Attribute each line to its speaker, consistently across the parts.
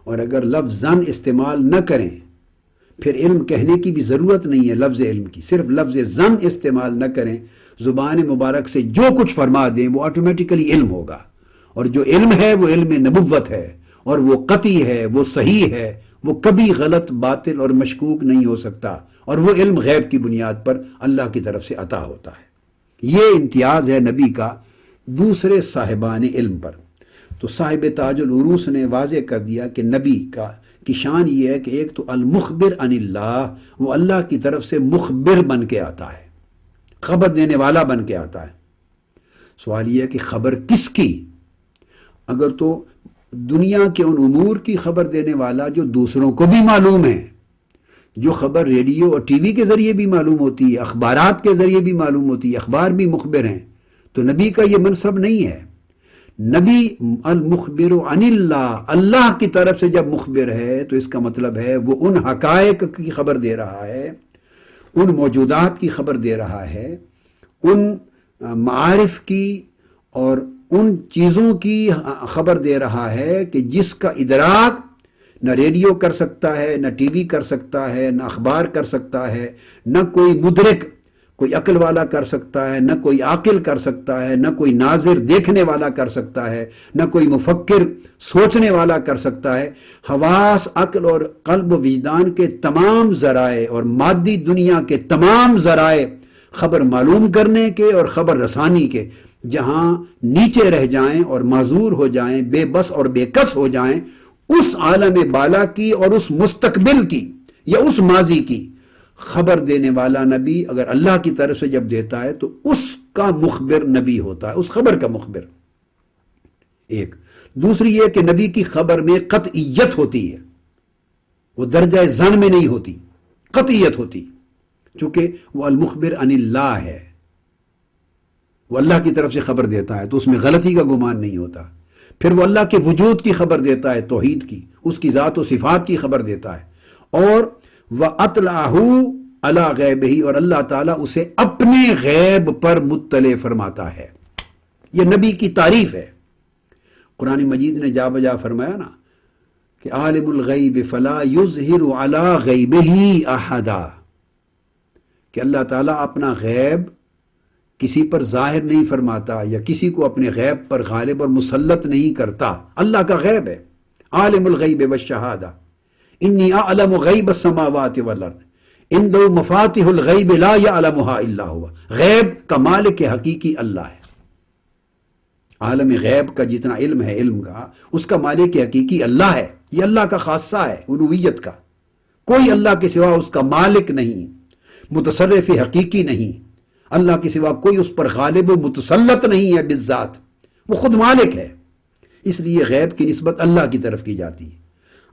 Speaker 1: اور اگر لفظ زن استعمال نہ کریں پھر علم کہنے کی بھی ضرورت نہیں ہے لفظ علم کی، صرف لفظ زن استعمال نہ کریں، زبان مبارک سے جو کچھ فرما دیں وہ آٹومیٹیکلی علم ہوگا، اور جو علم ہے وہ علم نبوت ہے، اور وہ قطعی ہے، وہ صحیح ہے، وہ کبھی غلط، باطل اور مشکوک نہیں ہو سکتا، اور وہ علم غیب کی بنیاد پر اللہ کی طرف سے عطا ہوتا ہے۔ یہ امتیاز ہے نبی کا دوسرے صاحبان علم پر۔ تو صاحب تاج العروس نے واضح کر دیا کہ نبی کی شان یہ ہے کہ ایک تو المخبر عن اللہ، وہ اللہ کی طرف سے مخبر بن کے آتا ہے، خبر دینے والا بن کے آتا ہے۔ سوال یہ ہے کہ خبر کس کی؟ اگر تو دنیا کے ان امور کی خبر دینے والا جو دوسروں کو بھی معلوم ہے، جو خبر ریڈیو اور ٹی وی کے ذریعے بھی معلوم ہوتی ہے، اخبارات کے ذریعے بھی معلوم ہوتی ہے، اخبار بھی مخبر ہیں، تو نبی کا یہ منصب نہیں ہے۔ نبی المخبر عن اللہ، اللہ کی طرف سے جب مخبر ہے تو اس کا مطلب ہے وہ ان حقائق کی خبر دے رہا ہے، ان موجودات کی خبر دے رہا ہے، ان معارف کی اور ان چیزوں کی خبر دے رہا ہے کہ جس کا ادراک نہ ریڈیو کر سکتا ہے، نہ ٹی وی کر سکتا ہے، نہ اخبار کر سکتا ہے، نہ کوئی مدرک، کوئی عقل والا کر سکتا ہے، نہ کوئی عاقل کر سکتا ہے، نہ کوئی ناظر دیکھنے والا کر سکتا ہے، نہ کوئی مفکر سوچنے والا کر سکتا ہے۔ حواس، عقل اور قلب و وجدان کے تمام ذرائع اور مادی دنیا کے تمام ذرائع خبر معلوم کرنے کے اور خبر رسانی کے جہاں نیچے رہ جائیں اور معذور ہو جائیں، بے بس اور بے کس ہو جائیں، اس عالم بالا کی اور اس مستقبل کی یا اس ماضی کی خبر دینے والا نبی اگر اللہ کی طرف سے جب دیتا ہے تو اس کا مخبر نبی ہوتا ہے، اس خبر کا مخبر۔ ایک دوسری یہ کہ نبی کی خبر میں قطعیت ہوتی ہے، وہ درجہ ظن میں نہیں ہوتی، قطعیت ہوتی، چونکہ وہ المخبر عن اللہ ہے، وہ اللہ کی طرف سے خبر دیتا ہے تو اس میں غلطی کا گمان نہیں ہوتا۔ پھر وہ اللہ کے وجود کی خبر دیتا ہے، توحید کی، اس کی ذات و صفات کی خبر دیتا ہے، اور وَأَطْلَعَهُ عَلَى غَيْبِهِ، اور اللہ تعالیٰ اسے اپنے غیب پر مطلع فرماتا ہے۔ یہ نبی کی تعریف ہے۔ قرآن مجید نے جا بجا فرمایا نا کہ عالم الغیب فلا یظہر علی غیبہ احدا، کہ اللہ تعالیٰ اپنا غیب کسی پر ظاہر نہیں فرماتا یا کسی کو اپنے غیب پر غالب اور مسلط نہیں کرتا۔ اللہ کا غیب ہے، عالم الغیب والشہادہ، انی اعلم غیب السماوات والارض عنده مفاتح الغیب لا یعلمها الا هو۔ غیب کا مالک حقیقی اللہ ہے۔ عالم غیب کا جتنا علم ہے، علم کا، اس کا مالک حقیقی اللہ ہے۔ یہ اللہ کا خاصہ ہے، الوہیت کا۔ کوئی اللہ کے سوا اس کا مالک نہیں، متصرف حقیقی نہیں، اللہ کے سوا کوئی اس پر غالب و متسلط نہیں ہے بالذات، وہ خود مالک ہے۔ اس لیے غیب کی نسبت اللہ کی طرف کی جاتی ہے۔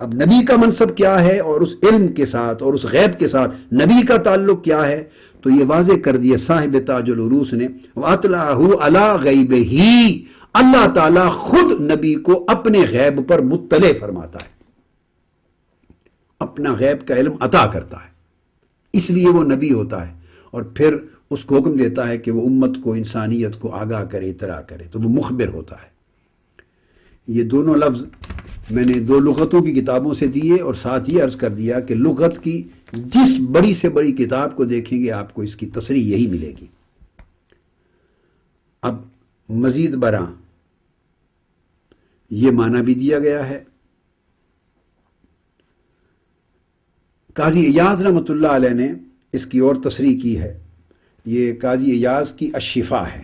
Speaker 1: اب نبی کا منصب کیا ہے اور اس علم کے ساتھ اور اس غیب کے ساتھ نبی کا تعلق کیا ہے، تو یہ واضح کر دیا صاحب تاج العروس نے، وَأَطْلَعَهُ عَلَى غَيْبِهِ، اللہ تعالیٰ خود نبی کو اپنے غیب پر مطلع فرماتا ہے، اپنا غیب کا علم عطا کرتا ہے، اس لیے وہ نبی ہوتا ہے، اور پھر اس کو حکم دیتا ہے کہ وہ امت کو، انسانیت کو آگاہ کرے، اطلاع کرے، تو وہ مخبر ہوتا ہے۔ یہ دونوں لفظ میں نے دو لغتوں کی کتابوں سے دیے، اور ساتھ یہ عرض کر دیا کہ لغت کی جس بڑی سے بڑی کتاب کو دیکھیں گے آپ کو اس کی تصریح یہی ملے گی۔ اب مزید برآں یہ معنی بھی دیا گیا ہے۔ قاضی ایاز رحمۃ اللہ علیہ نے اس کی اور تصریح کی ہے۔ یہ قاضی ایاز کی الشفا ہے۔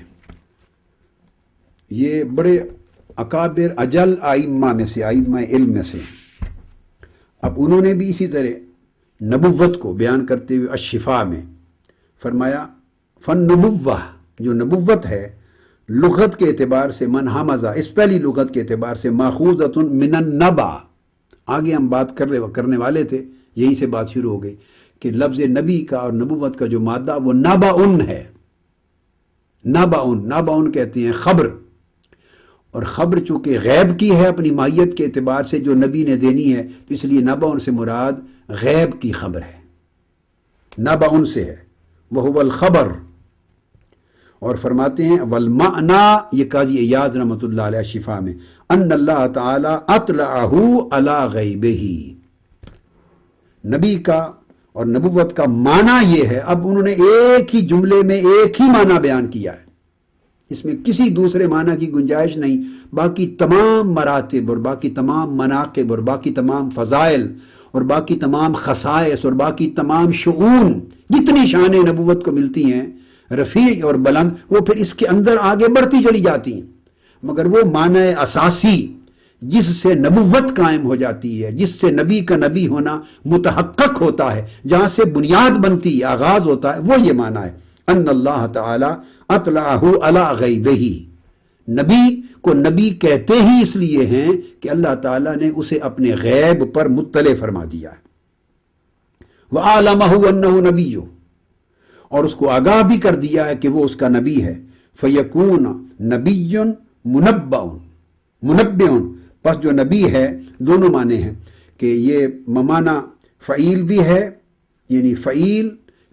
Speaker 1: یہ بڑے اکابر اجل ائمہ میں سے، ائمہ علم میں سے۔ اب انہوں نے بھی اسی طرح نبوت کو بیان کرتے ہوئے الشفا میں فرمایا، فن نبوہ، جو نبوت ہے لغت کے اعتبار سے، من حمزہ، اس پہلی لغت کے اعتبار سے ماخوذۃ من النبا، آگے ہم بات کرنے والے تھے، یہیں سے بات شروع ہو گئی کہ لفظ نبی کا اور نبوت کا جو مادہ وہ نبعن ہے۔ نبعن کہتے ہیں خبر، اور خبر چونکہ غیب کی ہے اپنی ماہیت کے اعتبار سے جو نبی نے دینی ہے، تو اس لیے نبعن سے مراد غیب کی خبر ہے، نبعن سے ہے، وہو الخبر۔ اور فرماتے ہیں والمعنی، یہ قاضی ایاز رحمۃ اللہ علیہ شفا میں، ان اللہ تعالی اطلعہ علی غیبہ، نبی کا اور نبوت کا معنی یہ ہے، اب انہوں نے ایک ہی جملے میں ایک ہی معنی بیان کیا ہے، اس میں کسی دوسرے معنی کی گنجائش نہیں، باقی تمام مراتب اور باقی تمام مناقب اور باقی تمام فضائل اور باقی تمام خصائص اور باقی تمام شؤون، جتنی شانیں نبوت کو ملتی ہیں رفیع اور بلند، وہ پھر اس کے اندر آگے بڑھتی چلی جاتی ہیں، مگر وہ معنی اساسی جس سے نبوت قائم ہو جاتی ہے، جس سے نبی کا نبی ہونا متحقق ہوتا ہے، جہاں سے بنیاد بنتی ہے، آغاز ہوتا ہے، وہ یہ معنی ہے ان اللہ تعالی اطلعہ علی غیبہ، نبی کو نبی کہتے ہی اس لیے ہیں کہ اللہ تعالیٰ نے اسے اپنے غیب پر مطلع فرما دیا ہے، وَعَلَمَهُ أَنَّهُ نَبِيٌّ، اور اس کو آگاہ بھی کر دیا ہے کہ وہ اس کا نبی ہے، فَيَكُونَ نَبِيٌّ مُنَبِّعٌ، پس جو نبی ہے دونوں معنی ہیں کہ یہ ممانہ فعیل بھی ہے، یعنی فعیل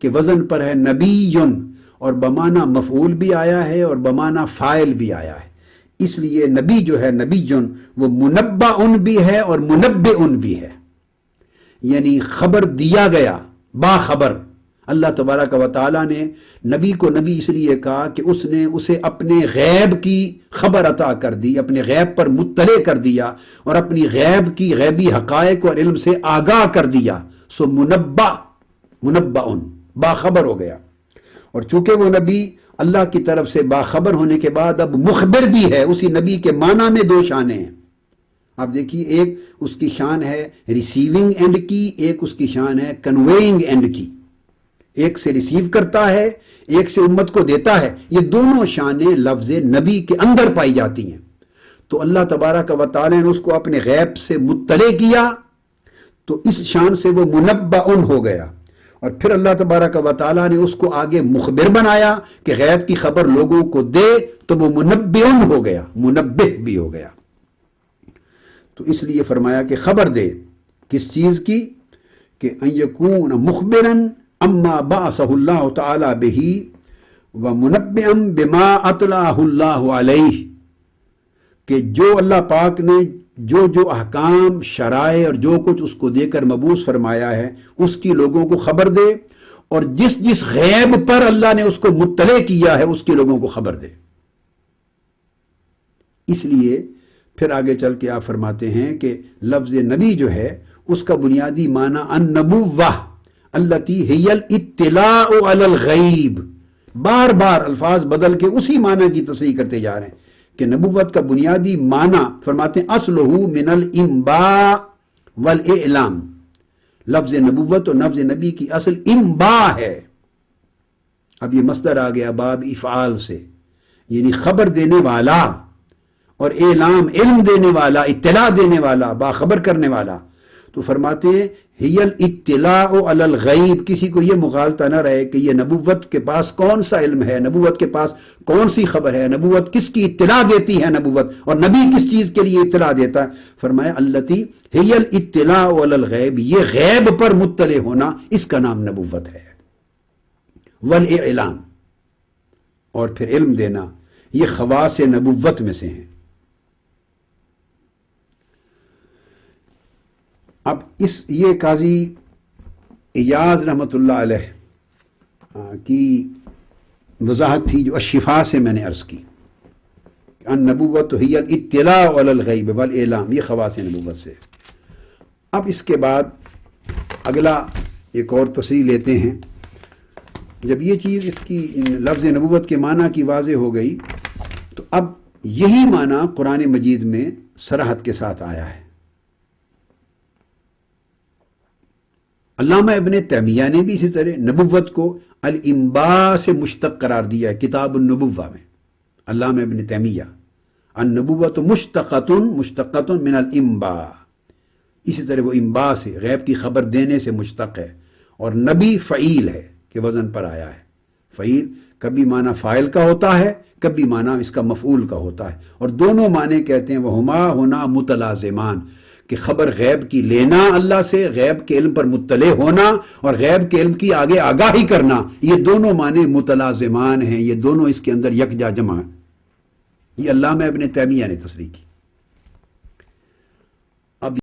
Speaker 1: کے وزن پر ہے نبیٌ، اور بمانہ مفعول بھی آیا ہے اور بمانہ فاعل بھی آیا ہے، اس لیے نبی جو ہے نبیٌ وہ منبع بھی ہے اور منبع بھی ہے، یعنی خبر دیا گیا، باخبر۔ اللہ تبارک و تعالیٰ نے نبی کو نبی اس لیے کہا کہ اس نے اسے اپنے غیب کی خبر عطا کر دی، اپنے غیب پر مطلع کر دیا اور اپنی غیب کی غیبی حقائق اور علم سے آگاہ کر دیا، سو منبع باخبر ہو گیا، اور چونکہ وہ نبی اللہ کی طرف سے باخبر ہونے کے بعد اب مخبر بھی ہے، اسی نبی کے معنی میں دو شانیں ہیں۔ آپ دیکھیے، ایک اس کی شان ہے ریسیونگ اینڈ کی، ایک اس کی شان ہے کنویئنگ اینڈ کی، ایک سے ریسیو کرتا ہے، ایک سے امت کو دیتا ہے، یہ دونوں شانیں لفظ نبی کے اندر پائی جاتی ہیں۔ تو اللہ تبارک و تعالی نے اس کو اپنے غیب سے مطلع کیا تو اس شان سے وہ منبع ہو گیا، اور پھر اللہ تبارک و تعالیٰ نے اس کو آگے مخبر بنایا کہ غیب کی خبر لوگوں کو دے، تو وہ منبع ہو گیا، منبہ بھی ہو گیا۔ تو اس لیے فرمایا کہ خبر دے، کس چیز کی؟ کہ ان یکون مخبرا اما بعثہ اللہ تعالی بہ ومنبعا بما اطلعہ اللہ علیہ، کہ جو اللہ پاک نے جو جو احکام، شرائع اور جو کچھ اس کو دے کر مبعوث فرمایا ہے اس کی لوگوں کو خبر دے، اور جس جس غیب پر اللہ نے اس کو مطلع کیا ہے اس کی لوگوں کو خبر دے۔ اس لیے پھر آگے چل کے آپ فرماتے ہیں کہ لفظ نبی جو ہے اس کا بنیادی معنی النبوہ التی ہی الاطلاع علی الغیب، بار بار الفاظ بدل کے اسی معنی کی تصریح کرتے جا رہے ہیں کہ نبوت کا بنیادی معنی فرماتے ہیں اصلہ من الانباء والاعلام، لفظ نبوت اور لفظ نبی کی اصل انباء ہے۔ اب یہ مصدر آ گیا باب افعال سے، یعنی خبر دینے والا، اور اعلام علم دینے والا، اطلاع دینے والا، باخبر کرنے والا۔ تو فرماتے ہیں ہی الاطلاع علی الغیب، کسی کو یہ مغالطہ نہ رہے کہ یہ نبوت کے پاس کون سا علم ہے، نبوت کے پاس کون سی خبر ہے، نبوت کس کی اطلاع دیتی ہے نبوت، اور نبی کس چیز کے لیے اطلاع دیتا ہے۔ فرمایا التی ہی الاطلاع علی الغیب، یہ غیب پر مطلع ہونا، اس کا نام نبوت ہے۔ والاعلام، اور پھر علم دینا، یہ خواص نبوت میں سے ہیں۔ اب یہ قاضی ایاز رحمۃ اللہ علیہ کی وضاحت تھی جو الشفا سے میں نے عرض کی، النبوت ہی الاطلاع علی الغیب والاعلام، یہ خواص نبوت سے۔ اب اس کے بعد اگلا ایک اور تصریح لیتے ہیں، جب یہ چیز اس کی لفظ نبوت کے معنی کی واضح ہو گئی تو اب یہی معنی قرآن مجید میں صراحت کے ساتھ آیا ہے۔ علامہ ابن تیمیہ نے بھی اسی طرح نبوت کو الانباء سے مشتق قرار دیا ہے کتاب النبوہ میں۔ علامہ ابن تیمیہ النبوۃ مشتقۃ من الانباء، اسی طرح وہ انباء سے، غیب کی خبر دینے سے مشتق ہے، اور نبی فعیل ہے کہ وزن پر آیا ہے۔ فعیل کبھی معنی فاعل کا ہوتا ہے، کبھی معنی اس کا مفعول کا ہوتا ہے، اور دونوں معنی کہتے ہیں وہما ہونا متلازمان، کہ خبر غیب کی لینا اللہ سے، غیب کے علم پر مطلع ہونا اور غیب کے علم کی آگے آگاہی کرنا، یہ دونوں معنی متلازمان ہیں، یہ دونوں اس کے اندر یکجا جمع ہیں۔ یہ علامہ ابن تیمیہ نے تصریح کی۔